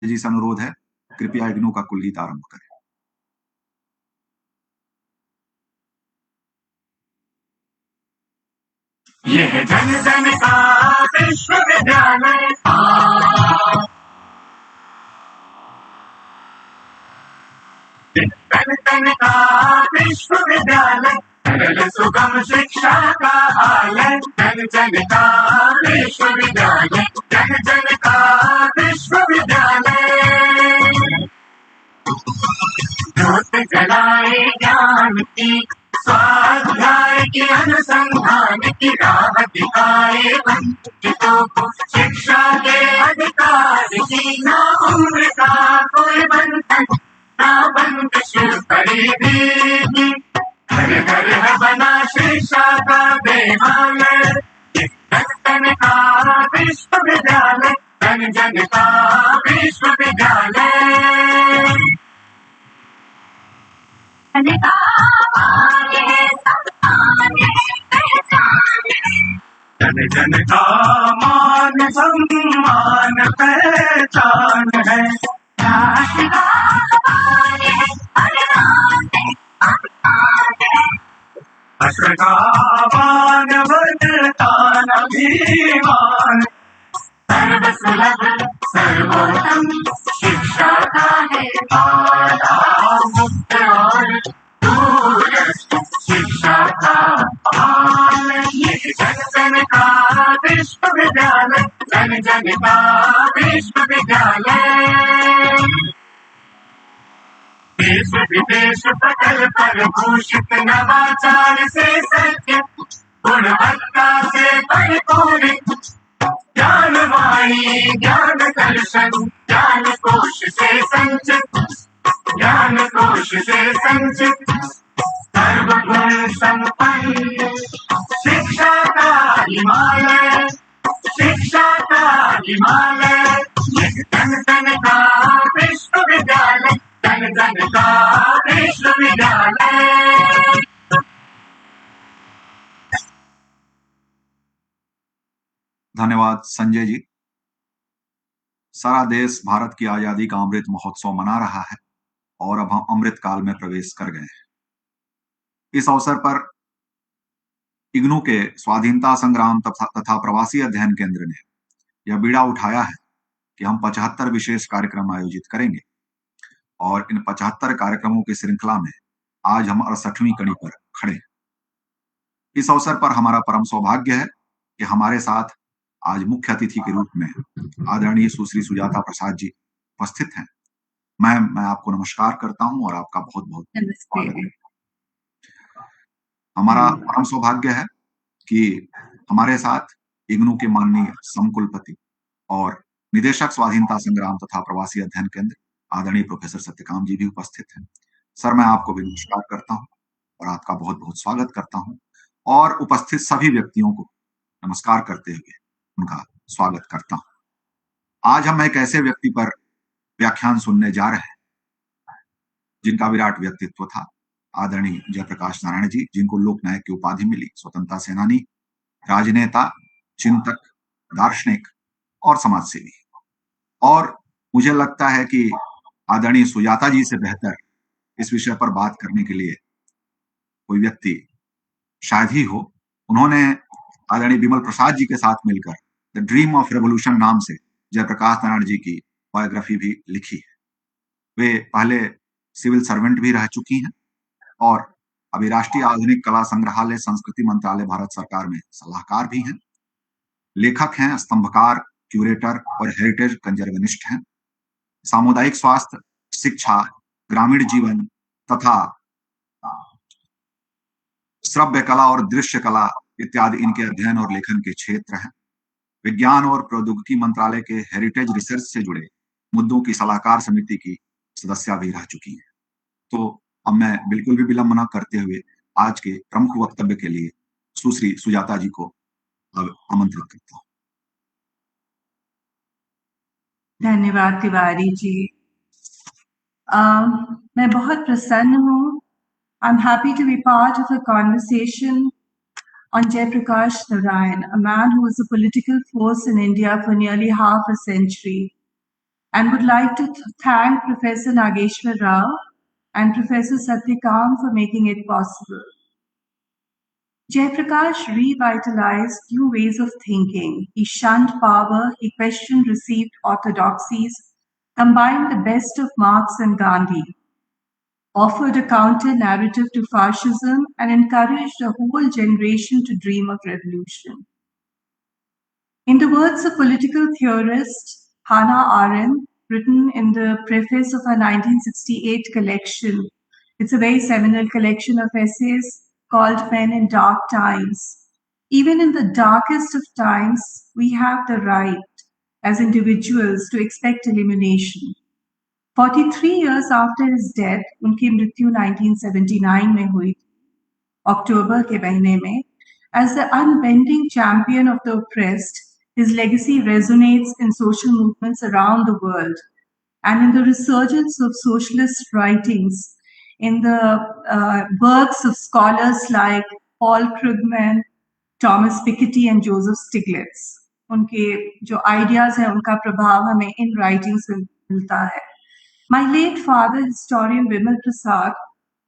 जी से अनुरोध है, कृपया इग्नू का कुल गीत आरंभ करें। यह जन जन का विश्वविद्यालय, जन जन का विश्वविद्यालय, सरल सुगम शिक्षा का आलय, जन जन का विश्वविद्यालय, जन जन का विश्वविद्यालय, ज्योत जलाए ज्ञान की, स्वाध्याय की अनुसंधान की राह दिखाए वंचितों को, शिक्षा के अधिकार की ना उम्र का कोई बंधन, ना बंदिश परिधि, घर घर है बना शिक्षा का देवालय, जन जन का विश्वविद्यालय, जन जन का विश्वविद्यालय, जन का मान है, सम्मान है, पहचान है, जन जन का मान सम्मान पहचान है, राष्ट्र का मान है, बलिदान है, अभिमान है, राष्ट्र का मान बलिदान अभिमान, सर्वसुलभ सर्वोत्तम शिक्षा का है आधार, मुक्त और दूरस्थ शिक्षा का आलय, ये जन जन का विश्वविद्यालय, जन जन का विश्वविद्यालय, देश विदेश पटल पर भूषित नवाचार से सज्जित, गुणवत्ता से परिपूरित, ज्ञान वाणी ज्ञान दर्शन, ज्ञान कोश से संचित, ज्ञान कोश से संचित, सर्वगुण संपन्न शिक्षा का हिमालय, शिक्षा का हिमालय, जन जन का विश्वविद्यालय, जन जन का विश्वविद्यालय। धन्यवाद संजय जी। सारा देश भारत की आजादी का अमृत महोत्सव मना रहा है और अब हम अमृत काल में प्रवेश कर गए हैं। इस अवसर पर इग्नू के स्वाधीनता संग्राम तथा प्रवासी अध्ययन केंद्र ने यह बीड़ा उठाया है कि हम 75 विशेष कार्यक्रम आयोजित करेंगे और इन 75 कार्यक्रमों की श्रृंखला में आज हम 68वीं कड़ी पर खड़े हैं। इस अवसर पर हमारा परम सौभाग्य है कि हमारे साथ आज मुख्य अतिथि के रूप में आदरणीय सुश्री सुजाता प्रसाद जी उपस्थित हैं। मैं आपको नमस्कार करता हूं और आपका बहुत बहुत स्वागत है। हमारा परम सौभाग्य है कि हमारे साथ इग्नू के माननीय समकुलपति और निदेशक स्वाधीनता संग्राम तथा प्रवासी अध्ययन केंद्र आदरणीय प्रोफेसर सत्यकाम जी भी उपस्थित हैं। सर, मैं आपको भी नमस्कार करता हूं और आपका बहुत बहुत स्वागत करता हूं और उपस्थित सभी व्यक्तियों को नमस्कार करते हुए उनका स्वागत करता हूं। आज हम एक ऐसे व्यक्ति पर व्याख्यान सुनने जा रहे हैं जिनका विराट व्यक्तित्व था, आदरणीय जयप्रकाश नारायण जी, जिनको लोकनायक की उपाधि मिली, स्वतंत्रता सेनानी, राजनेता, चिंतक, दार्शनिक और समाजसेवी। और मुझे लगता है कि आदरणीय सुजाता जी से बेहतर इस विषय पर बात करने के लिए कोई व्यक्ति शायद ही हो। उन्होंने आदरणीय विमल प्रसाद जी के साथ मिलकर द ड्रीम ऑफ रेवोल्यूशन नाम से जयप्रकाश नारायण जी की बायोग्राफी भी लिखी है। वे पहले सिविल सर्वेंट भी रह चुकी हैं और अभी राष्ट्रीय आधुनिक कला संग्रहालय संस्कृति मंत्रालय भारत सरकार में सलाहकार भी हैं, लेखक हैं, स्तंभकार, क्यूरेटर और हेरिटेज कंजर्वेनिस्ट हैं। सामुदायिक स्वास्थ्य, शिक्षा, ग्रामीण जीवन तथा श्रव्य कला और दृश्य कला इत्यादि इनके अध्ययन और लेखन के क्षेत्र हैं। विज्ञान और प्रौद्योगिकी मंत्रालय के हेरिटेज रिसर्च से जुड़े मुद्दों की सलाहकार समिति की सदस्य भी रह चुकी हैं। तो अब मैं बिल्कुल भी विलंब न करते हुए आज के प्रमुख वक्तव्य के लिए सुश्री सुजाता जी को अब आमंत्रित करता हूँ। धन्यवाद तिवारी जी। मैं बहुत प्रसन्न हूँ। I'm happy to be part of a conversation on Jayaprakash Narayan, a man who was a political force in India for nearly half a century. and would like to thank Professor Nageshwar Rao and Professor Satyakam for making it possible. Jayaprakash revitalized new ways of thinking. He shunned power, he questioned received orthodoxies, combined the best of Marx and Gandhi, offered a counter-narrative to fascism, and encouraged a whole generation to dream of revolution. In the words of political theorist Hannah Arendt, written in the preface of her 1968 collection, it's a very seminal collection of essays called Men in Dark Times. Even in the darkest of times, we have the right as individuals to expect illumination. 43 years after his death, उनकी मृत्यु 1979 में हुई, अक्टूबर के महीने में, as the unbending champion of the oppressed, his legacy resonates in social movements around the world and in the resurgence of socialist writings, in the works of scholars like Paul Krugman, Thomas Piketty and Joseph Stiglitz. उनके जो ideas हैं उनका प्रभाव हमें इन writings में मिलता है. My late father, historian Vimal Prasad,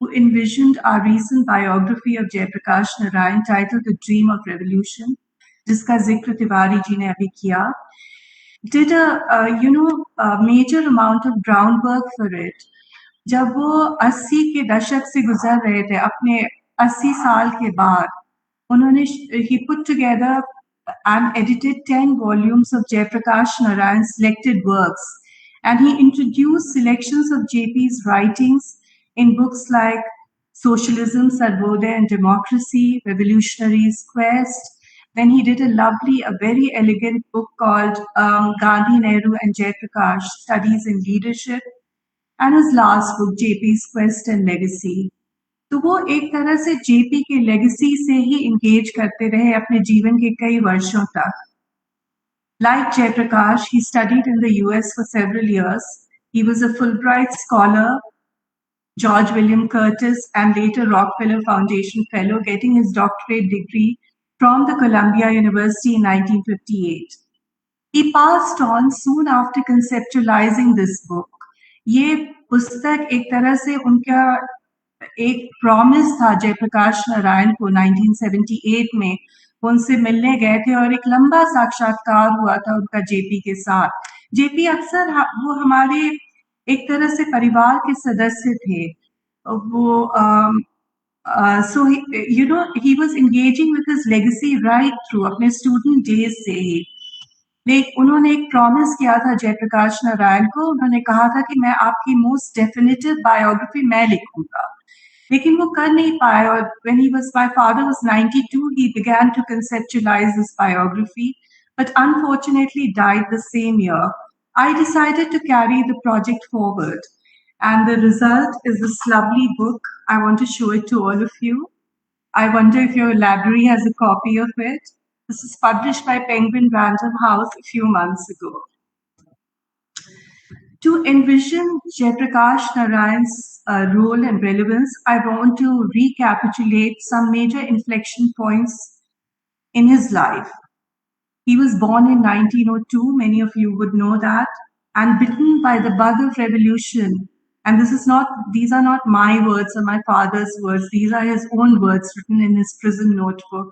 who envisioned our recent biography of Jayaprakash Narayan titled The Dream of Revolution, जिसका जिक्र तिवारी जी ने अभी किया, did a major amount of groundwork for it. जब वो 80 के दशक से गुजर रहे थे, अपने 80 साल के बाद, उन्होंने he put together and edited 10 volumes of Jayaprakash Narayan's selected works, and he introduced selections of JP's writings in books like Socialism, Sarvodaya and Democracy, Revolutionary's Quest. Then he did a very elegant book called Gandhi, Nehru and Jayaprakash, Studies in Leadership, and his last book, JP's Quest and Legacy. तो वो एक तरह से JP के legacy से ही engage करते रहे अपने जीवन के कई वर्षों तक. Like Jayaprakash, he studied in the US for several years. He was a Fulbright scholar, George William Curtis, and later Rockefeller Foundation Fellow, getting his doctorate degree from the Columbia University in 1958. He passed on soon after conceptualizing this book. ये पुस्तक एक तरह से उनका एक promise था जयप्रकाश नारायण को. 1978 में उनसे मिलने गए थे और एक लंबा साक्षात्कार हुआ था उनका जेपी के साथ. जेपी अक्सर वो हमारे एक तरह से परिवार के सदस्य थे. वो so he was engaging with his legacy right through अपने student days से ही. उन्होंने एक प्रॉमिस किया था जयप्रकाश नारायण को. उन्होंने कहा था कि मैं आपकी मोस्ट डेफिनेटिव बायोग्राफी मैं लिखूंगा, लेकिन वो कर नहीं पाए. और when my father was 92, he began to conceptualize this biography, but unfortunately died the same year. I decided to carry the project forward, and the result is this lovely book. I want to show it to all of you. I wonder if your library has a copy of it. This is published by Penguin Random House a few months ago. To envision Jayaprakash Narayan's role and relevance, I want to recapitulate some major inflection points in his life. He was born in 1902, many of you would know that, and bitten by the bug of revolution. And these are not my words or my father's words, these are his own words written in his prison notebook.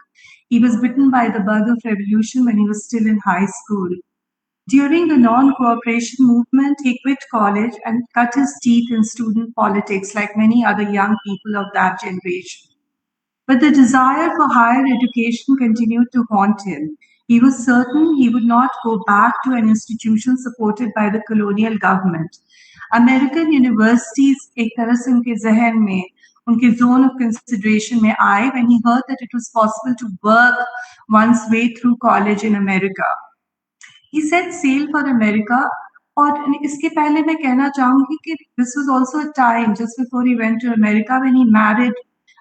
He was bitten by the bug of revolution when he was still in high school. During the non-cooperation movement, he quit college and cut his teeth in student politics like many other young people of that generation. But the desire for higher education continued to haunt him. He was certain he would not go back to an institution supported by the colonial government. American universities एक तरह से उनके ज़हन में, उनके zone of consideration में आए when he heard that it was possible to work one's way through college in America. He set sail for America. और इसके पहले मैं कहना चाहूँगी कि this was also a time just before he went to America when he married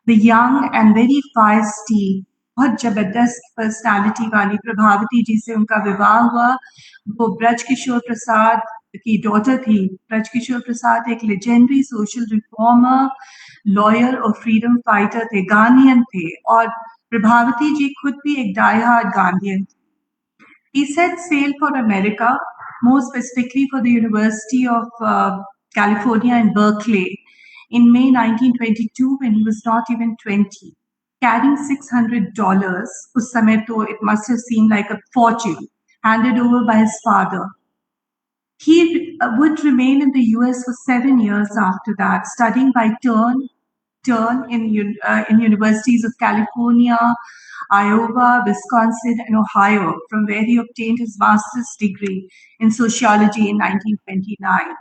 the young and very feisty, बहुत जबरदस्त personality वाली प्रभावती जी से उनका विवाह हुआ. वो ब्रज किशोर प्रसाद की डॉटर थी. ब्रज किशोर प्रसाद एक लेजेंडरी सोशल रिफॉर्मर, लॉयर और फ्रीडम फाइटर थे, गांधीयन थे, और प्रभावती जी खुद भी एक डाई हार्ड गांधीयन थी. He set sail for America more specifically for the University of California in Berkeley, in May 1922, when he was not even 20, carrying $600, us samay to it must have seemed like a fortune, handed over by his father. He would remain in the US for 7 years after that, studying by turn in universities of California, Iowa, Wisconsin, and Ohio, from where he obtained his master's degree in sociology in 1929.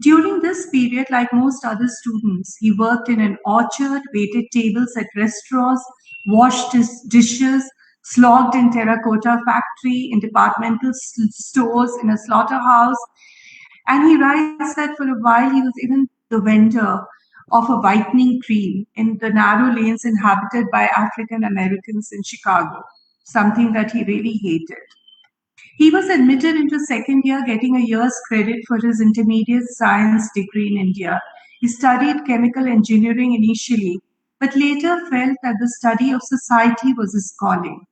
During this period, like most other students, he worked in an orchard, waited tables at restaurants, washed his dishes, slogged in terracotta factory, in departmental stores, in a slaughterhouse. And he writes that for a while he was even the vendor of a whitening cream in the narrow lanes inhabited by African Americans in Chicago, something that he really hated. He was admitted into second year, getting a year's credit for his intermediate science degree in India. He studied chemical engineering initially, but later felt that the study of society was his calling.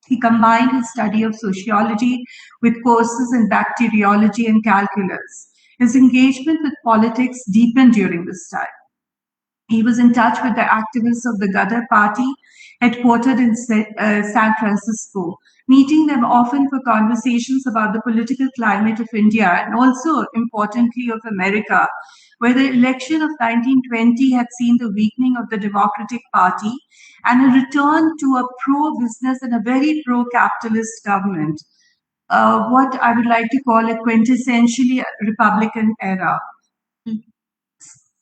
He combined his study of sociology with courses in bacteriology and calculus. His engagement with politics deepened during this time. He was in touch with the activists of the Ghadar Party, headquartered in San Francisco, meeting them often for conversations about the political climate of India and also, importantly, of America, where the election of 1920 had seen the weakening of the Democratic Party and a return to a pro-business and a very pro-capitalist government, what I would like to call a quintessentially Republican era.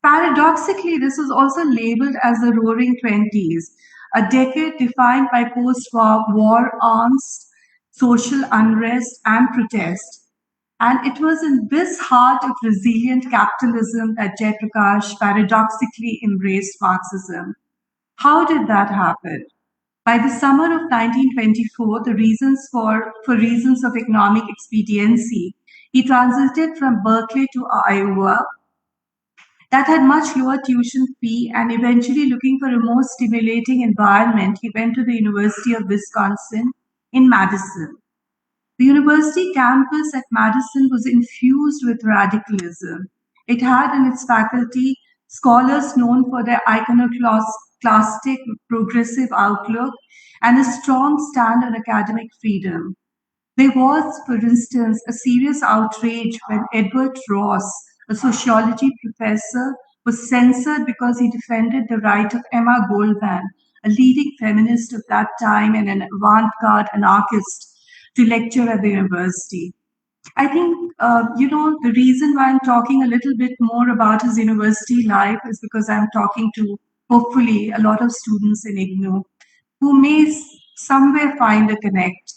Paradoxically, this was also labeled as the Roaring Twenties, a decade defined by post-war angst, social unrest, and protest. And it was in this heart of resilient capitalism that Jayaprakash paradoxically embraced Marxism. How did that happen? By the summer of 1924, for reasons of economic expediency, he transited from Berkeley to Iowa, that had much lower tuition fee, and eventually looking for a more stimulating environment, he went to the University of Wisconsin in Madison. The university campus at Madison was infused with radicalism. It had in its faculty scholars known for their iconoclastic progressive outlook and a strong stand on academic freedom. There was, for instance, a serious outrage when Edward Ross, a sociology professor, was censored because he defended the right of Emma Goldman, a leading feminist of that time and an avant-garde anarchist, to lecture at the university. I think, the reason why I'm talking a little bit more about his university life is because I'm talking to, hopefully, a lot of students in IGNOU who may somewhere find a connect.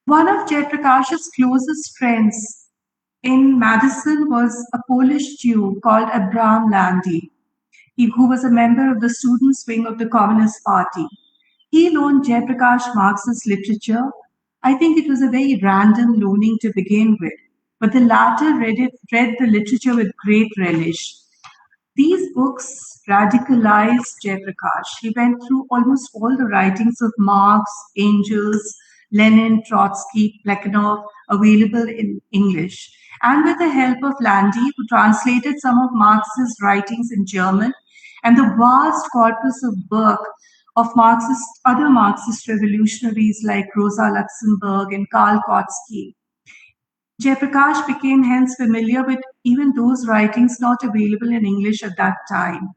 One of Jayaprakash's closest friends in Madison was a Polish Jew called Abraham Landy, who was a member of the students' wing of the Communist Party. He loaned Jayaprakash Marxist literature. I think it was a very random loaning to begin with, but the latter read the literature with great relish. These books radicalized Jayaprakash. He went through almost all the writings of Marx, Engels, Lenin, Trotsky, Plekhanov, available in English, and with the help of Landy, who translated some of Marx's writings in German, and the vast corpus of work of other Marxist revolutionaries like Rosa Luxemburg and Karl Kautsky. Jayaprakash became hence familiar with even those writings not available in English at that time.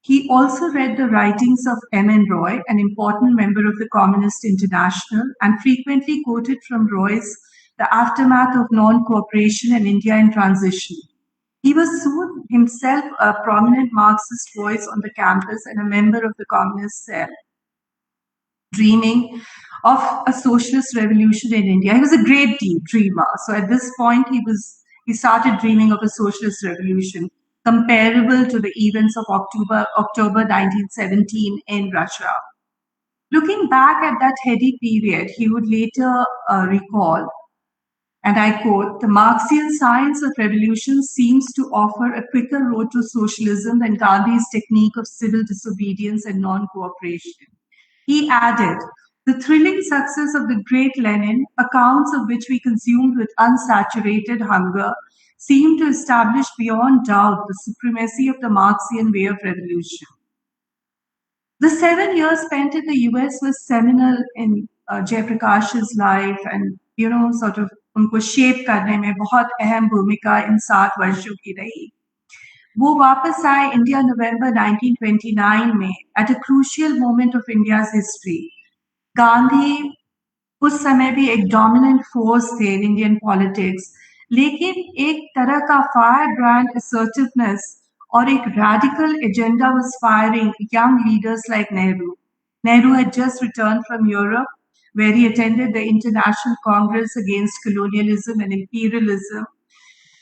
He also read the writings of M.N. Roy, an important member of the Communist International, and frequently quoted from Roy's The Aftermath of Non-Cooperation in India in Transition. He was soon himself a prominent Marxist voice on the campus and a member of the Communist cell, dreaming of a socialist revolution in India. He was a great dreamer. So at this point, he started dreaming of a socialist revolution comparable to the events of October 1917 in Russia. Looking back at that heady period, he would later recall, and I quote, "The Marxian science of revolution seems to offer a quicker road to socialism than Gandhi's technique of civil disobedience and non-cooperation." He added, The thrilling success of the great Lenin, accounts of which we consumed with unsaturated hunger, seemed to establish beyond doubt the supremacy of the Marxian way of revolution. The 7 years spent in the US was seminal in Jayaprakash's life, and sort of उनको shape करने में बहुत अहम भूमिका इन 7 वर्षों की रही. वो वापस आए इंडिया नवंबर 1929 में at a crucial moment of India's history. Gandhi उस समय भी एक डोमिनेंट फोर्स थे इन इंडियन पॉलिटिक्स, लेकिन एक तरह का फायर ब्रांड असर्टिवनेस और एक radical agenda was firing young leaders like Nehru. Nehru had just returned from Europe, where he attended the International Congress Against Colonialism and Imperialism,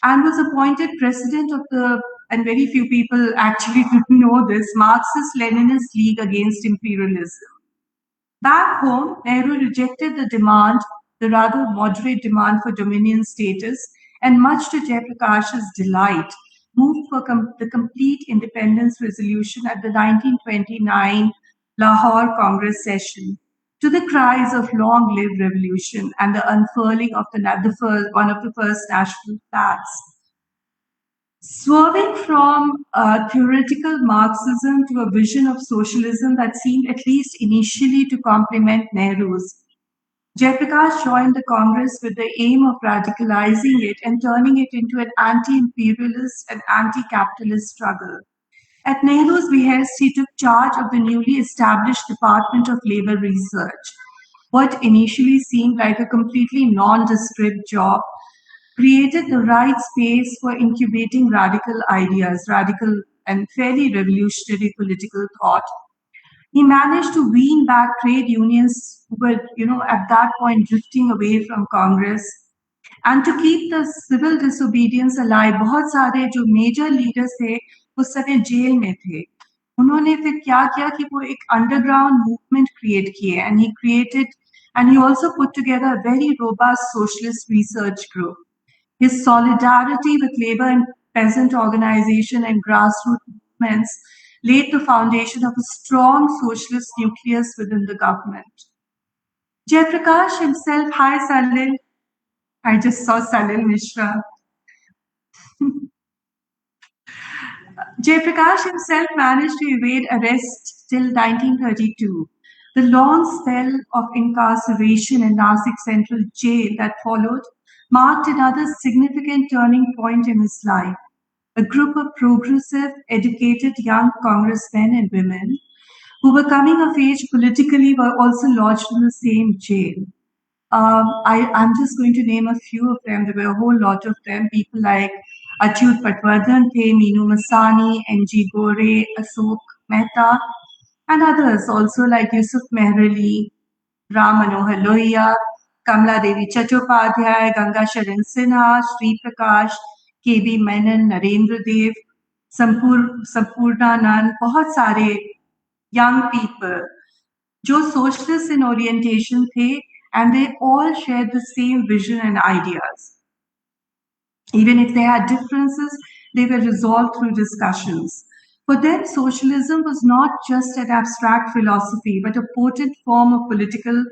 and was appointed president of the, and very few people actually know this, Marxist-Leninist League Against Imperialism. Back home, Nehru rejected the demand, the rather moderate demand for dominion status, and much to Jayaprakash's delight, moved for the complete independence resolution at the 1929 Lahore Congress session, to the cries of "Long live revolution" and the unfurling of one of the first national flags. Swerving from theoretical Marxism to a vision of socialism that seemed at least initially to complement Nehru's, Jayaprakash joined the Congress with the aim of radicalizing it and turning it into an anti-imperialist and anti-capitalist struggle. At Nehru's behest, he took charge of the newly established Department of Labor Research. What initially seemed like a completely nondescript job created the right space for incubating radical ideas, radical and fairly revolutionary political thought. He managed to wean back trade unions who were, at that point drifting away from Congress, and to keep the civil disobedience alive. बहुत सारे जो major leaders थे उस समय jail में थे. उन्होंने फिर क्या किया कि वो एक underground movement create किए, and he also put together a very robust socialist research group. His solidarity with labor and peasant organization and grassroots movements laid the foundation of a strong socialist nucleus within the government. Jayaprakash himself, hi Salil, I just saw Salil Mishra. Jayaprakash himself managed to evade arrest till 1932. The long spell of incarceration in Nasik Central Jail that followed marked another significant turning point in his life. A group of progressive, educated young congressmen and women who were coming of age politically were also lodged in the same jail. I'm just going to name a few of them. There were a whole lot of them. People like Achyut Patwardhan, Meenu Masani, N.G. Gore, Ashok Mehta, and others also like Yusuf Mehrali, Ram Manohar Lohia, Kamla Devi Chattopadhyay, Ganga Sharan Sinha, Sri Prakash, K.B. Menon, Narendra Dev, Sampurnanand, बहुत सारे young people जो socialist in orientation थे, and they all shared the same vision and ideas. Even if they had differences, they were resolved through discussions. For them, socialism was not just an abstract philosophy, but a potent form of political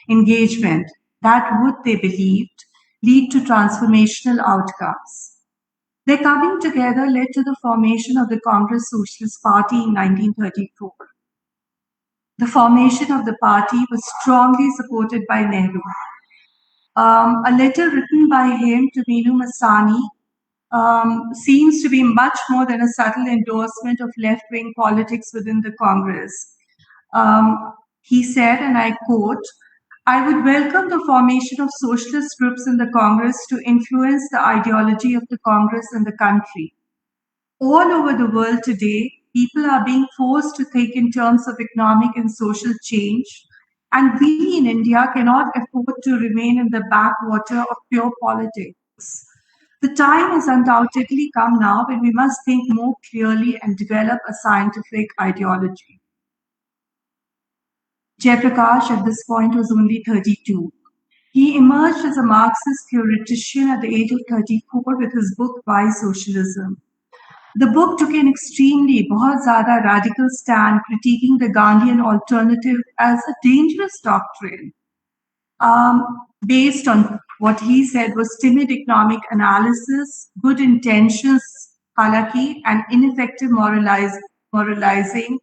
engagement that would, they believed, lead to transformational outcomes. Their coming together led to the formation of the Congress Socialist Party in 1934. The formation of the party was strongly supported by Nehru. A letter written by him to Meenu Masani seems to be much more than a subtle endorsement of left-wing politics within the Congress. He said, and I quote, "I would welcome the formation of socialist groups in the Congress to influence the ideology of the Congress and the country. All over the world today, people are being forced to think in terms of economic and social change, and we in India cannot afford to remain in the backwater of pure politics. The time has undoubtedly come now when we must think more clearly and develop a scientific ideology." Jayaprakash at this point was only 32. He emerged as a Marxist theoretician at the age of 34 with his book Why Socialism. The book took an extremely, बहुत ज़्यादा radical stand critiquing the Gandhian alternative as a dangerous doctrine, based on what he said was timid economic analysis, good intentions, halaki, and ineffective moralizing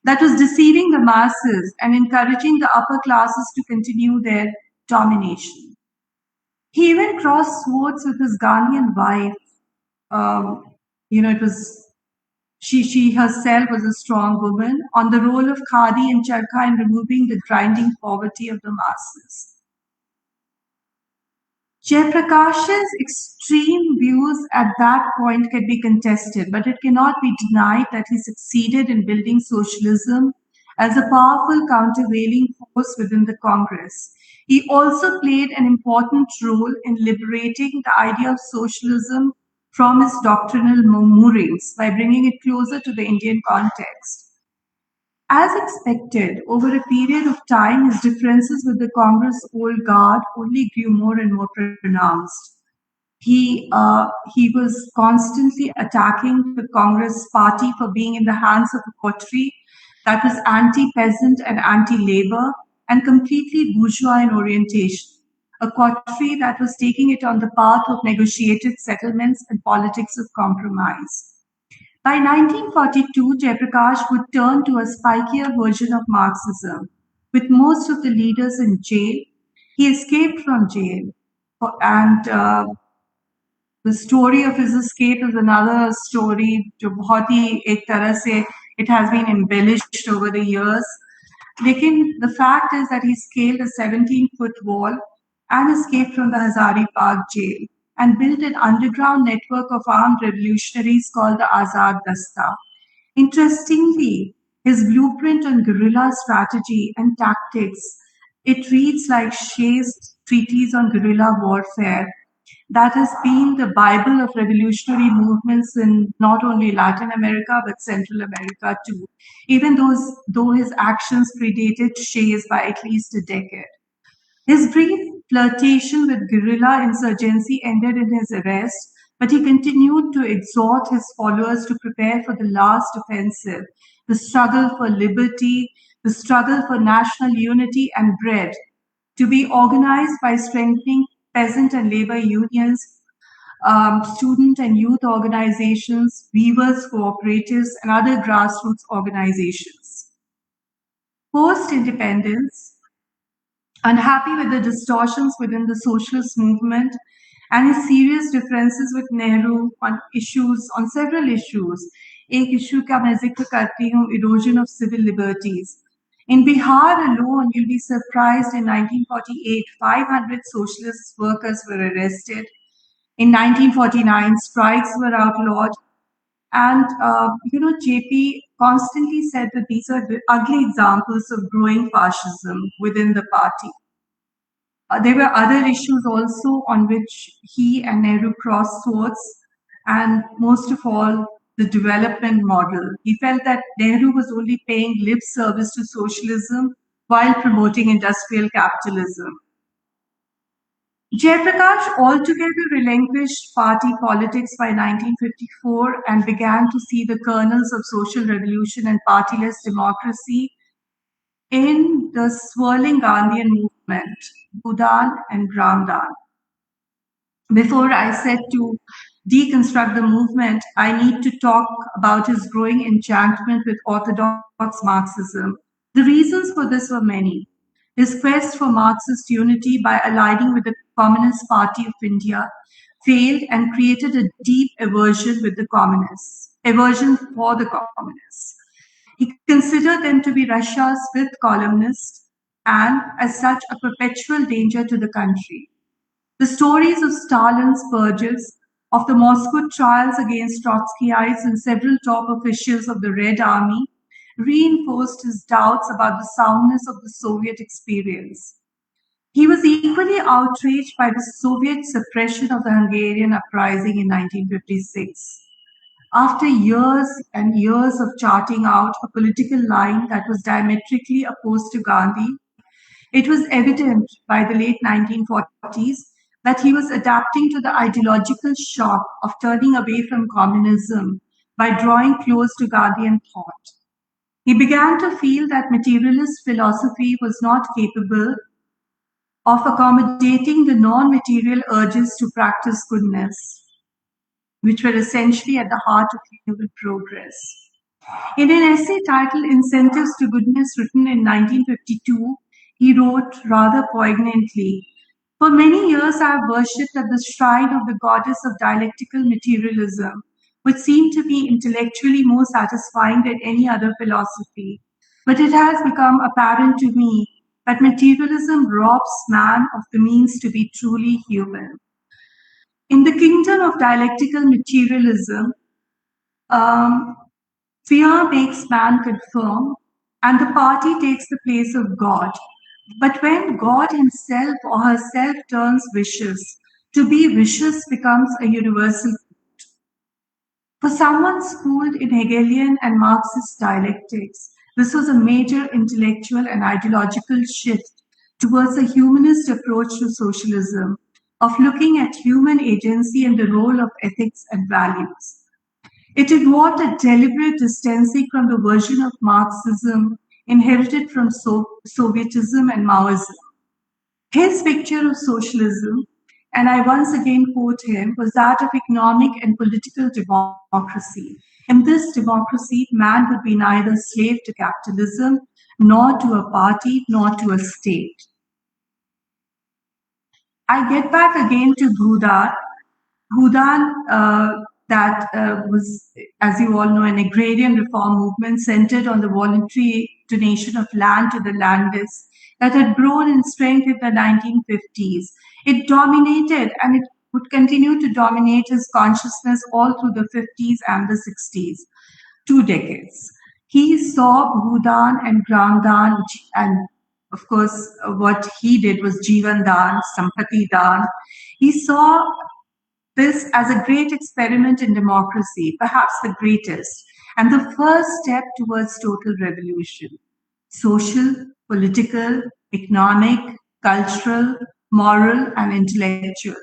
that was deceiving the masses and encouraging the upper classes to continue their domination. He even crossed swords with his Ghanaian wife. It was she herself was a strong woman on the role of khadi and charkha in removing the grinding poverty of the masses. Jayaprakash's extreme views at that point can be contested, but it cannot be denied that he succeeded in building socialism as a powerful countervailing force within the Congress. He also played an important role in liberating the idea of socialism from its doctrinal moorings by bringing it closer to the Indian context. As expected, over a period of time, his differences with the Congress old guard only grew more and more pronounced. He was constantly attacking the Congress party for being in the hands of a coterie that was anti-peasant and anti-labor and completely bourgeois in orientation, a coterie that was taking it on the path of negotiated settlements and politics of compromise. By 1942, Jayaprakash would turn to a spikier version of Marxism. With most of the leaders in jail, he escaped from jail. And the story of his escape is another story, जो बहुत ही एक तरह से it has been embellished over the years. Lekin the fact is that he scaled a 17-foot wall and escaped from the Hazari Bagh jail and built an underground network of armed revolutionaries called the Azad Dasta. Interestingly, his blueprint on guerrilla strategy and tactics, it reads like Shay's treatise on guerrilla warfare that has been the Bible of revolutionary movements in not only Latin America but Central America too, even though his actions predated Shay's by at least a decade. His brief flirtation with guerrilla insurgency ended in his arrest, but he continued to exhort his followers to prepare for the last offensive, the struggle for liberty, the struggle for national unity and bread, to be organized by strengthening peasant and labor unions, student and youth organizations, weavers, cooperatives, and other grassroots organizations. Post-independence, unhappy with the distortions within the socialist movement and his serious differences with Nehru on several issues. एक issue का मैं जिक्र करती हूँ, erosion of civil liberties. In Bihar alone, you'll be surprised, in 1948, 500 socialist workers were arrested. In 1949, strikes were outlawed. And, JP constantly said that these are the ugly examples of growing fascism within the party. There were other issues also on which he and Nehru crossed swords, and most of all, the development model. He felt that Nehru was only paying lip service to socialism while promoting industrial capitalism. Jayaprakash altogether relinquished party politics by 1954 and began to see the kernels of social revolution and partyless democracy in the swirling Gandhian movement, Bhudan and Gramdan. Before I said to deconstruct the movement, I need to talk about his growing enchantment with orthodox Marxism. The reasons for this were many. His quest for Marxist unity by aligning with the Communist Party of India failed and created a deep aversion for the communists. He considered them to be Russia's fifth columnists and, as such, a perpetual danger to the country. The stories of Stalin's purges, of the Moscow trials against Trotskyites and several top officials of the Red Army reinforced his doubts about the soundness of the Soviet experience. He was equally outraged by the Soviet suppression of the Hungarian uprising in 1956. After years and years of charting out a political line that was diametrically opposed to Gandhi, it was evident by the late 1940s that he was adapting to the ideological shock of turning away from communism by drawing close to Gandhian thought. He began to feel that materialist philosophy was not capable of accommodating the non-material urges to practice goodness, which were essentially at the heart of human progress. In an essay titled Incentives to Goodness, written in 1952, he wrote rather poignantly, "For many years I have worshipped at the shrine of the goddess of dialectical materialism, which seemed to me intellectually more satisfying than any other philosophy. But it has become apparent to me that materialism robs man of the means to be truly human. In the kingdom of dialectical materialism, fear makes man conform, and the party takes the place of God. But when God himself or herself turns vicious, to be vicious becomes a universal truth. For someone schooled in Hegelian and Marxist dialectics, this was a major intellectual and ideological shift towards a humanist approach to socialism, of looking at human agency and the role of ethics and values. It involved a deliberate distancing from the version of Marxism inherited from Sovietism and Maoism. His picture of socialism, and I once again quote him, was that of economic and political democracy. In this democracy, man would be neither slave to capitalism, nor to a party, nor to a state. I get back again to Bhudan. Bhudan, that was, as you all know, an agrarian reform movement centered on the voluntary donation of land to the landless that had grown in strength in the 1950s. It dominated, and it would continue to dominate his consciousness all through the 50s and the 60s, 2 decades. He saw Bhudan and Gramdan, and of course, what he did was Jivan Dan, Sampati Dan. He saw this as a great experiment in democracy, perhaps the greatest, and the first step towards total revolution. Social, political, economic, cultural, moral, and intellectual.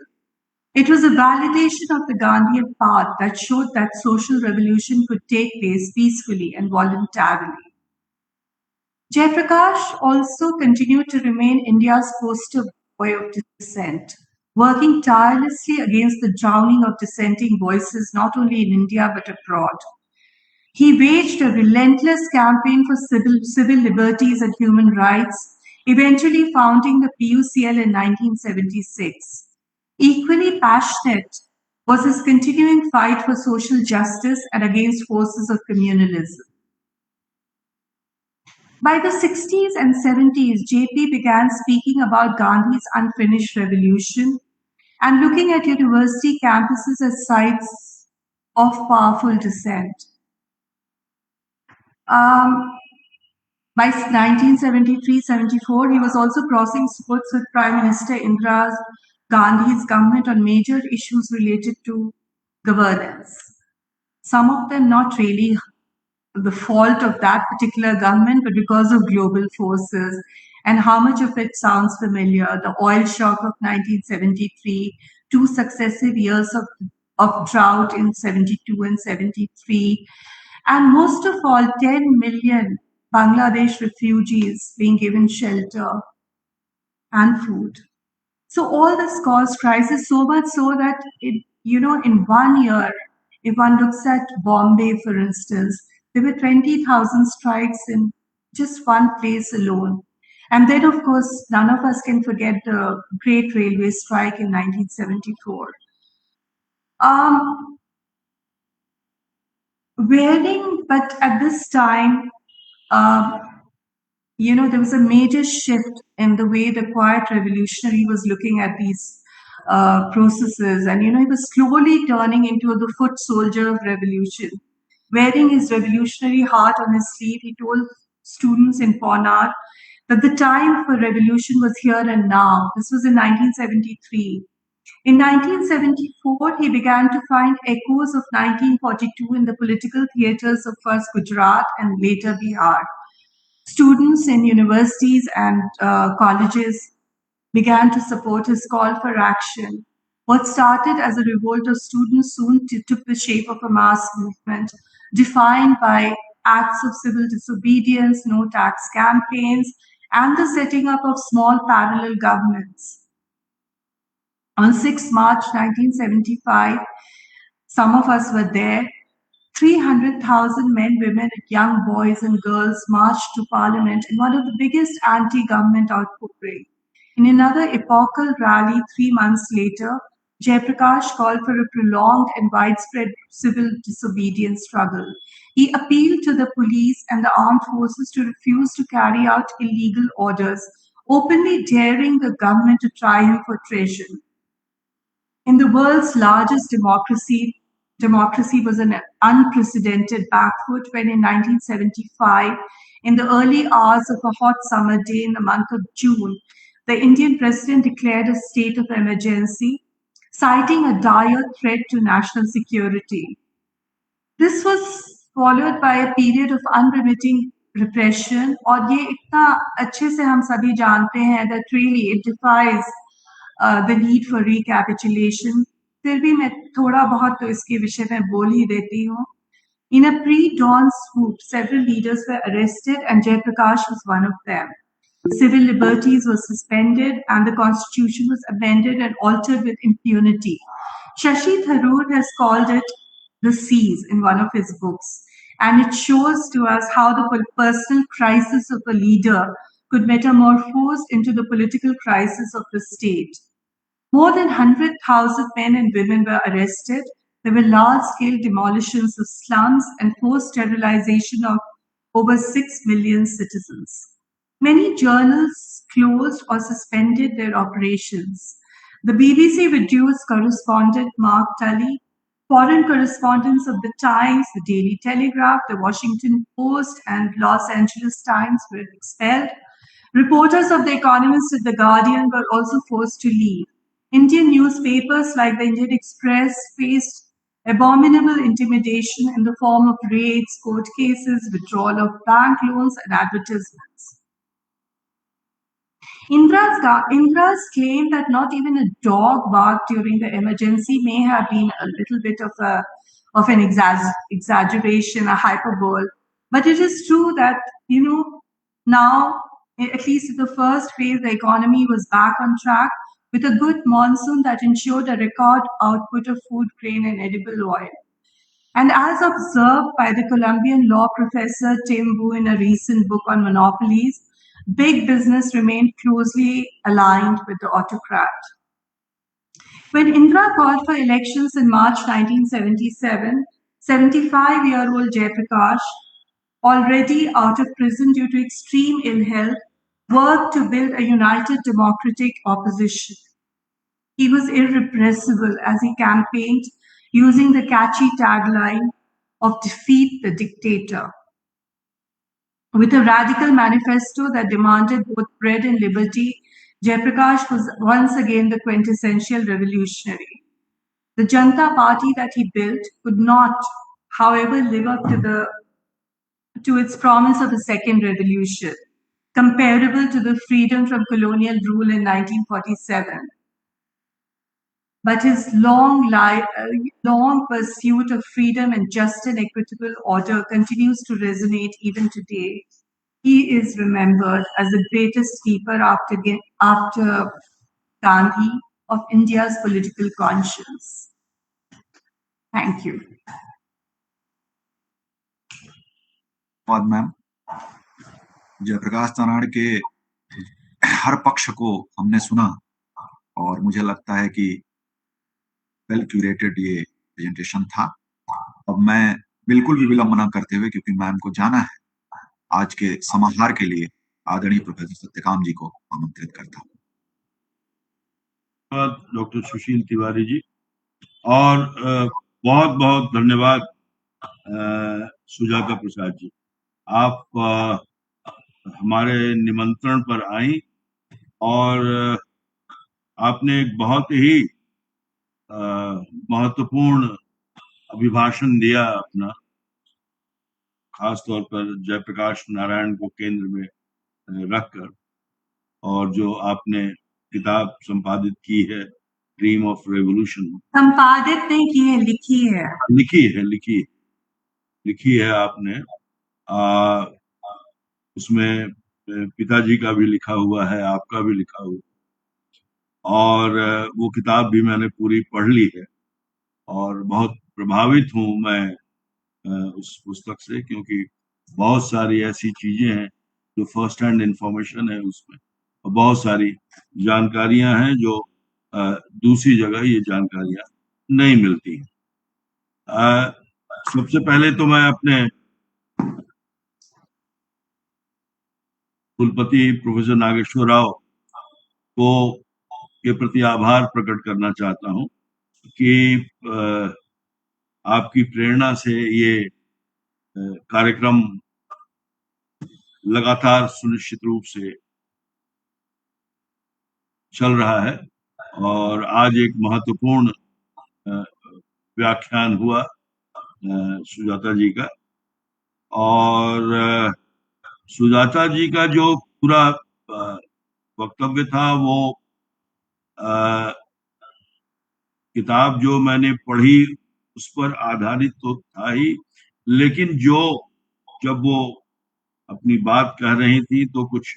It was a validation of the Gandhian path that showed that social revolution could take place peacefully and voluntarily. Jayaprakash also continued to remain India's poster boy of dissent, working tirelessly against the drowning of dissenting voices not only in India but abroad. He waged a relentless campaign for civil liberties and human rights, eventually founding the PUCL in 1976. Equally passionate was his continuing fight for social justice and against forces of communalism. By the 60s and 70s, JP began speaking about Gandhi's unfinished revolution and looking at university campuses as sites of powerful dissent. By 1973-74, he was also crossing swords with Prime Minister Indira Gandhi's government on major issues related to governance. Some of them not really the fault of that particular government, but because of global forces. And how much of it sounds familiar? The oil shock of 1973, 2 successive years of drought in 72 and 73, and most of all, 10 million Bangladesh refugees being given shelter and food. So all this caused crisis, so much so that, in 1 year, if one looks at Bombay, for instance, there were 20,000 strikes in just one place alone. And then, of course, none of us can forget the Great Railway Strike in 1974. But at this time, there was a major shift in the way the quiet revolutionary was looking at these processes. And, he was slowly turning into the foot soldier of revolution. Wearing his revolutionary heart on his sleeve, he told students in Ponar that the time for revolution was here and now. This was in 1973. In 1974, he began to find echoes of 1942 in the political theatres of first Gujarat and later Bihar. Students in universities and colleges began to support his call for action. What started as a revolt of students soon took the shape of a mass movement defined by acts of civil disobedience, no tax campaigns, and the setting up of small parallel governments. On 6 March 1975, some of us were there. 300,000 men, women, and young boys and girls marched to Parliament in one of the biggest anti-government outpouring. In another epochal rally 3 months later, Jayaprakash called for a prolonged and widespread civil disobedience struggle. He appealed to the police and the armed forces to refuse to carry out illegal orders, openly daring the government to try him for treason. In the world's largest democracy was an unprecedented backfoot when in 1975, in the early hours of a hot summer day in the month of June, the Indian president declared a state of emergency, citing a dire threat to national security. This was followed by a period of unremitting repression, और ये इतना अच्छे से हम सभी जानते हैं that really it defies the need for recapitulation. फिर भी मैं थोड़ा बहुत तो इसके विषय में बोल ही देती हूँ. In a pre-dawn swoop, several leaders were arrested and Jayaprakash was one of them. Civil liberties were suspended and the constitution was amended and altered with impunity. Shashi Tharoor has called it the Seas in one of his books, and it shows to us how the personal crisis of a leader could metamorphose into the political crisis of the state. More than 100,000 men and women were arrested. There were large-scale demolitions of slums and forced sterilization of over 6 million citizens. Many journals closed or suspended their operations. The BBC reduced correspondent Mark Tully. Foreign correspondents of the Times, the Daily Telegraph, the Washington Post, and Los Angeles Times were expelled. Reporters of The Economist and The Guardian were also forced to leave. Indian newspapers like the Indian Express faced abominable intimidation in the form of raids, court cases, withdrawal of bank loans, and advertisements. Indira's claim that not even a dog barked during the emergency may have been a little bit of an exaggeration, a hyperbole. But it is true that, now, at least in the first phase, the economy was back on track with a good monsoon that ensured a record output of food grain and edible oil. And as observed by the Columbian law professor Tim Wu in a recent book on monopolies, big business remained closely aligned with the autocrat. When Indira called for elections in March 1977, 75-year-old Jayaprakash, already out of prison due to extreme ill health, worked to build a united democratic opposition. He was irrepressible as he campaigned using the catchy tagline of "Defeat the Dictator." With a radical manifesto that demanded both bread and liberty, Jayaprakash was once again the quintessential revolutionary. The Janata Party that he built could not, however, live up to its promise of a second revolution, comparable to the freedom from colonial rule in 1947. But his long pursuit of freedom and just and equitable order continues to resonate even today. He is remembered as the greatest keeper after Gandhi of India's political conscience. Thank you. Ma'am, Jayaprakash Narayan के हर पक्ष को हमने सुना और मुझे लगता है कि वेल क्यूरेटेड ये प्रेजेंटेशन था. अब मैं बिल्कुल भी विलंब न करते हुए, क्योंकि मैम को जाना है, आज के समाहार के लिए आदरणीय प्रोफेसर सत्यकाम जी को आमंत्रित करता हूँ. डॉक्टर सुशील तिवारी जी, और बहुत बहुत धन्यवाद सुजाता प्रसाद जी. आप हमारे निमंत्रण पर आई और आपने एक बहुत ही महत्वपूर्ण अभिभाषण दिया अपना, खास तौर पर जयप्रकाश नारायण को केंद्र में रखकर, और जो आपने किताब संपादित की है ड्रीम ऑफ रेवोल्यूशन। संपादित नहीं की है, लिखी है। लिखी है आपने। उसमें पिताजी का भी लिखा हुआ है, आपका भी लिखा हुआ, और वो किताब भी मैंने पूरी पढ़ ली है और बहुत प्रभावित हूँ मैं उस पुस्तक से, क्योंकि बहुत सारी ऐसी चीजें हैं जो फर्स्ट हैंड इंफॉर्मेशन है उसमें, और बहुत सारी जानकारियां हैं जो दूसरी जगह ये जानकारियां नहीं मिलती हैं। सबसे पहले तो मैं अपने कुलपति प्रोफेसर नागेश्वर राव को के प्रति आभार प्रकट करना चाहता हूं कि आपकी प्रेरणा से ये कार्यक्रम लगातार सुनिश्चित रूप से चल रहा है, और आज एक महत्वपूर्ण व्याख्यान हुआ सुजाता जी का, और सुजाता जी का जो पूरा वक्तव्य था वो किताब जो मैंने पढ़ी उस पर आधारित तो था ही, लेकिन जब वो अपनी बात कह रही थी तो कुछ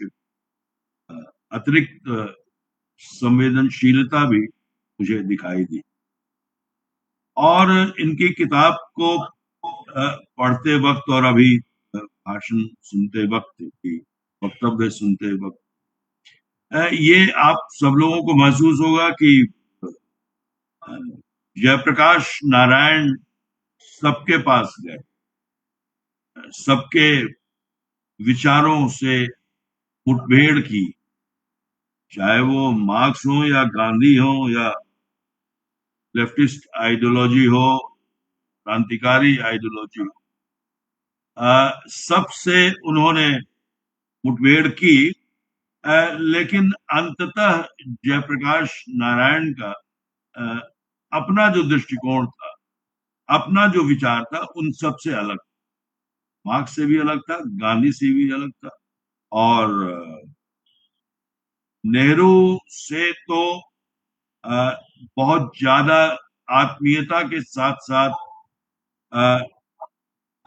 अतिरिक्त संवेदनशीलता भी मुझे दिखाई दी, और इनकी किताब को पढ़ते वक्त और अभी भाषण सुनते वक्त की वक्तव्य सुनते वक्त ये आप सब लोगों को महसूस होगा कि जयप्रकाश नारायण सबके पास गए, सबके विचारों से मुठभेड़ की, चाहे वो मार्क्स हो या गांधी हो या लेफ्टिस्ट आइडियोलॉजी हो, क्रांतिकारी आइडियोलॉजी हो, सबसे उन्होंने मुठभेड़ की, लेकिन अंततः जयप्रकाश नारायण का अपना जो दृष्टिकोण था, अपना जो विचार था, उन सब से अलग, मार्क्स से भी अलग था, गांधी से भी अलग था, और नेहरू से तो बहुत ज्यादा आत्मीयता के साथ साथ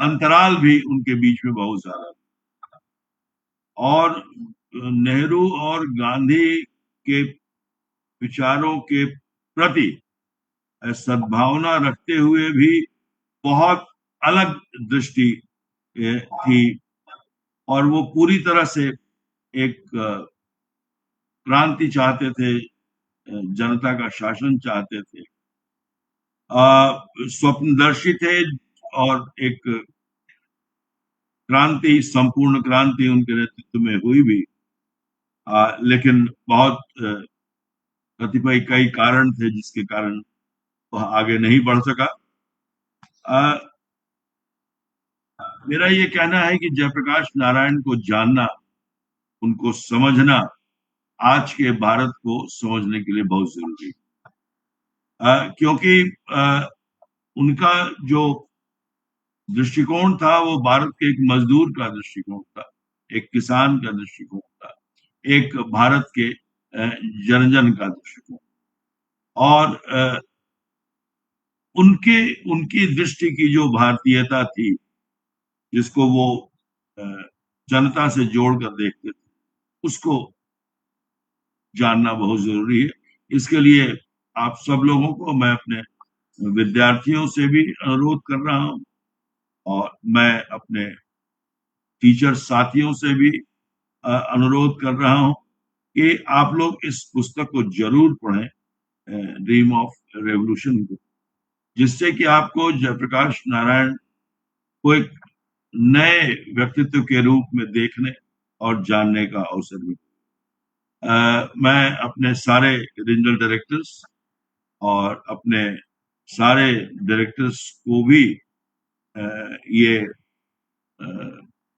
अंतराल भी उनके बीच में बहुत ज्यादा, और नेहरू और गांधी के विचारों के प्रति सद्भावना रखते हुए भी बहुत अलग दृष्टि थी, और वो पूरी तरह से एक क्रांति चाहते थे, जनता का शासन चाहते थे, स्वप्नदर्शी थे, और एक क्रांति, संपूर्ण क्रांति उनके नेतृत्व में हुई भी, लेकिन बहुत कतिपय कई कारण थे जिसके कारण वह आगे नहीं बढ़ सका। मेरा ये कहना है कि जयप्रकाश नारायण को जानना, उनको समझना आज के भारत को समझने के लिए बहुत जरूरी है, क्योंकि उनका जो दृष्टिकोण था वो भारत के एक मजदूर का दृष्टिकोण था, एक किसान का दृष्टिकोण था, एक भारत के जन जन का दृष्टिकोण, और उनकी दृष्टि की जो भारतीयता थी, जिसको वो जनता से जोड़कर देखते थे, उसको जानना बहुत जरूरी है। इसके लिए आप सब लोगों को मैं अपने विद्यार्थियों से भी अनुरोध कर रहा हूं, और मैं अपने टीचर साथियों से भी अनुरोध कर रहा हूं कि आप लोग इस पुस्तक को जरूर पढ़ें, ड्रीम ऑफ रेवोल्यूशन को, जिससे कि आपको जयप्रकाश नारायण को एक नए व्यक्तित्व के रूप में देखने और जानने का अवसर मिले। मैं अपने सारे रीजनल डायरेक्टर्स और अपने सारे डायरेक्टर्स को भी ये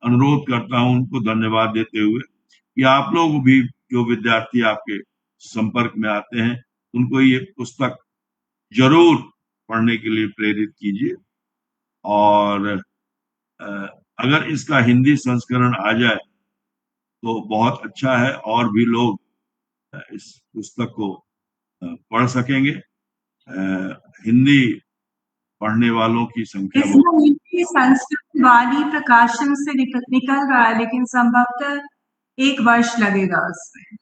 अनुरोध करता हूं, उनको धन्यवाद देते हुए, कि आप लोग भी, जो विद्यार्थी आपके संपर्क में आते हैं, उनको ये पुस्तक जरूर पढ़ने के लिए प्रेरित कीजिए, और अगर इसका हिंदी संस्करण आ जाए तो बहुत अच्छा है, और भी लोग इस पुस्तक को पढ़ सकेंगे। हिंदी पढ़ने वालों की संख्या इसमें बहुत, नीति संस्कृत वाली प्रकाशन से निकल रहा है, लेकिन संभवतः 1 वर्ष लगेगा उसमें।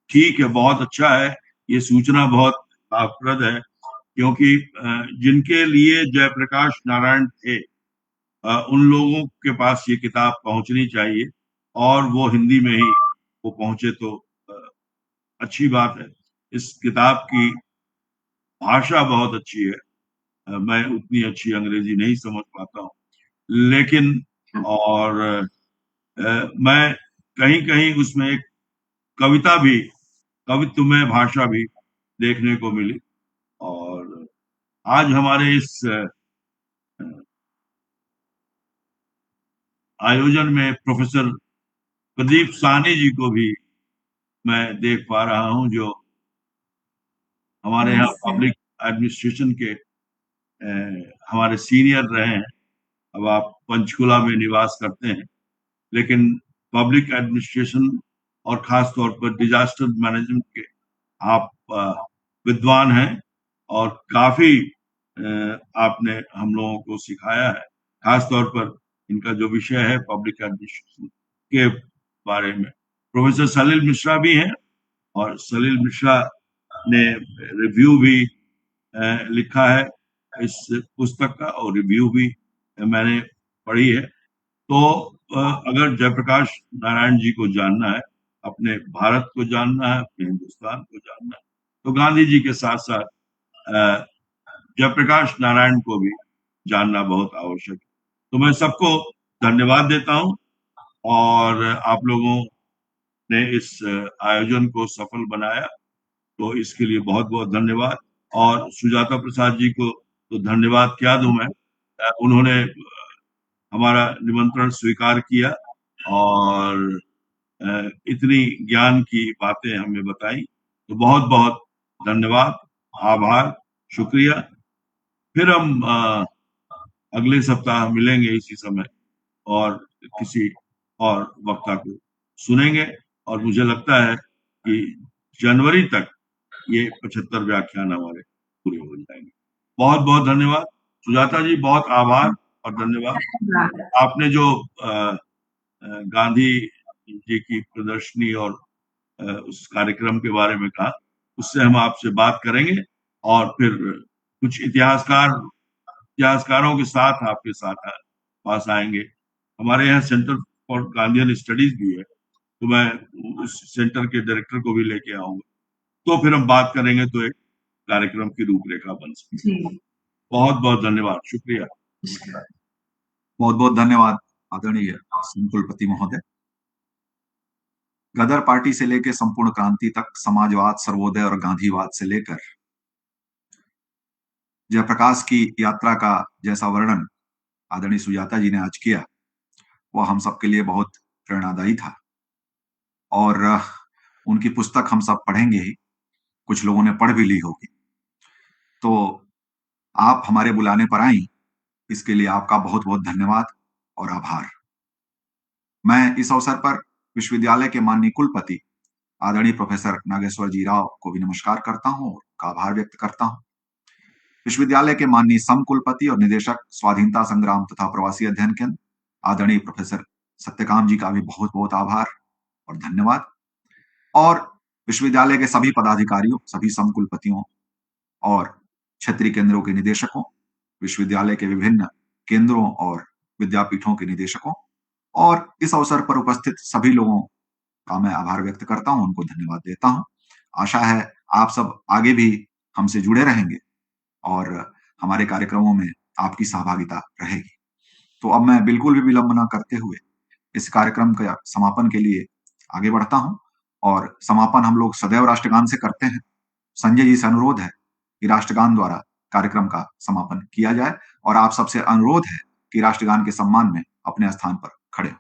ठीक है, बहुत अच्छा है, ये सूचना बहुत लाभप्रद है, क्योंकि जिनके लिए जयप्रकाश नारायण थे उन लोगों के पास ये किताब पहुंचनी चाहिए, और वो हिंदी में ही वो पहुंचे तो अच्छी बात है। इस किताब की भाषा बहुत अच्छी है, मैं उतनी अच्छी अंग्रेजी नहीं समझ पाता हूँ, लेकिन और मैं कहीं कहीं उसमें एक कविता भी, कवित्वमय भाषा भी देखने को मिली। और आज हमारे इस आयोजन में प्रोफेसर प्रदीप साहनी जी को भी मैं देख पा रहा हूं, जो हमारे यहाँ पब्लिक एडमिनिस्ट्रेशन के हमारे सीनियर रहे हैं। अब आप पंचकुला में निवास करते हैं, लेकिन पब्लिक एडमिनिस्ट्रेशन और खास तौर पर डिजास्टर मैनेजमेंट के आप विद्वान हैं, और काफी आपने हम लोगों को सिखाया है। खास तौर पर इनका जो विषय है पब्लिक एडमिनिस्ट्रेशन के बारे में। प्रोफेसर सलील मिश्रा भी हैं, और सलील मिश्रा ने रिव्यू भी लिखा है इस पुस्तक का, और रिव्यू भी मैंने पढ़ी है। तो अगर जयप्रकाश नारायण जी को जानना है, अपने भारत को जानना है, अपने हिंदुस्तान को जानना है, तो गांधी जी के साथ साथ जयप्रकाश नारायण को भी जानना बहुत आवश्यक है। तो मैं सबको धन्यवाद देता हूं, और आप लोगों ने इस आयोजन को सफल बनाया, तो इसके लिए बहुत बहुत धन्यवाद। और सुजाता प्रसाद जी को तो धन्यवाद क्या दूं मैं, उन्होंने हमारा निमंत्रण स्वीकार किया और इतनी ज्ञान की बातें हमें बताई, तो बहुत बहुत धन्यवाद, आभार, शुक्रिया। फिर हम अगले सप्ताह मिलेंगे इसी समय, और किसी और वक्ता को सुनेंगे, और मुझे लगता है कि जनवरी तक ये 75 व्याख्यान हमारे पूरे हो जाएंगे। बहुत बहुत धन्यवाद सुजाता जी, बहुत आभार और धन्यवाद। आपने जो गांधी जी की प्रदर्शनी और उस कार्यक्रम के बारे में कहा, उससे हम आपसे बात करेंगे, और फिर कुछ इतिहासकारों के साथ आपके साथ पास आएंगे। हमारे यहाँ सेंटर फॉर गांधीयन स्टडीज भी है, तो मैं उस सेंटर के डायरेक्टर को भी लेके आऊंगा, तो फिर हम बात करेंगे, तो एक कार्यक्रम की रूपरेखा बन सकती है। बहुत बहुत धन्यवाद, शुक्रिया। बहुत बहुत धन्यवाद आदरणीय कुलपति महोदय। गदर पार्टी से लेकर संपूर्ण क्रांति तक, समाजवाद, सर्वोदय और गांधीवाद से लेकर जयप्रकाश की यात्रा का जैसा वर्णन आदरणीय सुजाता जी ने आज किया, वह हम सबके लिए बहुत प्रेरणादायी था। और उनकी पुस्तक हम सब पढ़ेंगे ही, कुछ लोगों ने पढ़ भी ली होगी। तो आप हमारे बुलाने पर आई, इसके लिए आपका बहुत बहुत धन्यवाद और आभार। मैं इस अवसर पर विश्वविद्यालय के माननीय कुलपति आदरणीय प्रोफेसर नागेश्वर जी राव को भी नमस्कार करता हूं और का आभार व्यक्त करता हूं। विश्वविद्यालय के माननीय सम कुलपति और निदेशक स्वाधीनता संग्राम तथा प्रवासी अध्ययन केंद्र आदरणीय प्रोफेसर सत्यकाम जी का भी बहुत बहुत आभार और धन्यवाद। और विश्वविद्यालय के सभी पदाधिकारियों, सभी सम कुलपतियों और क्षेत्रीय केंद्रों के निदेशकों, विश्वविद्यालय के विभिन्न केंद्रों और विद्यापीठों के निदेशकों, और इस अवसर पर उपस्थित सभी लोगों का मैं आभार व्यक्त करता हूं, उनको धन्यवाद देता हूं। आशा है आप सब आगे भी हमसे जुड़े रहेंगे और हमारे कार्यक्रमों में आपकी सहभागिता रहेगी। तो अब मैं बिल्कुल भी विलंब न करते हुए इस कार्यक्रम का समापन के लिए आगे बढ़ता हूं, और समापन हम लोग सदैव राष्ट्रगान से करते हैं। संजय जी से अनुरोध है कि राष्ट्रगान द्वारा कार्यक्रम का समापन किया जाए, और आप सबसे अनुरोध है कि राष्ट्रगान के सम्मान में अपने स्थान पर खड़े हो।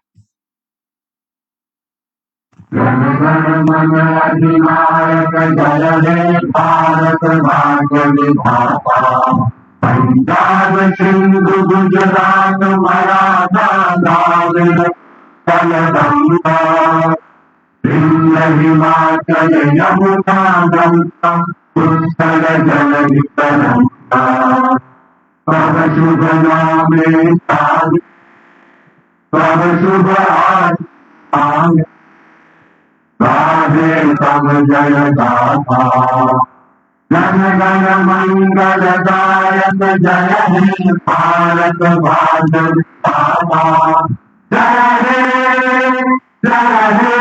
जन गण मन अधिनायक जय हे भारत भाग्य विधाता, पंजाब सिंधु गुजरात मराठा द्राविड़ चल गंगा, हिमाचल यमुना गंगा पुष्कर जल वितरंता तब शुभ नामे साधु तब शुभ आगे राधे तब जय गाथा जन गण मंगल दायक जय हे भारत भाग्य विधाता जय हे जय हे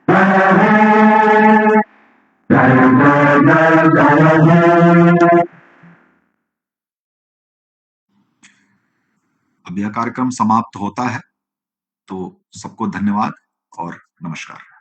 जय हे जय जय जय जय हे। अब यह कार्यक्रम समाप्त होता है, तो सबको धन्यवाद और नमस्कार।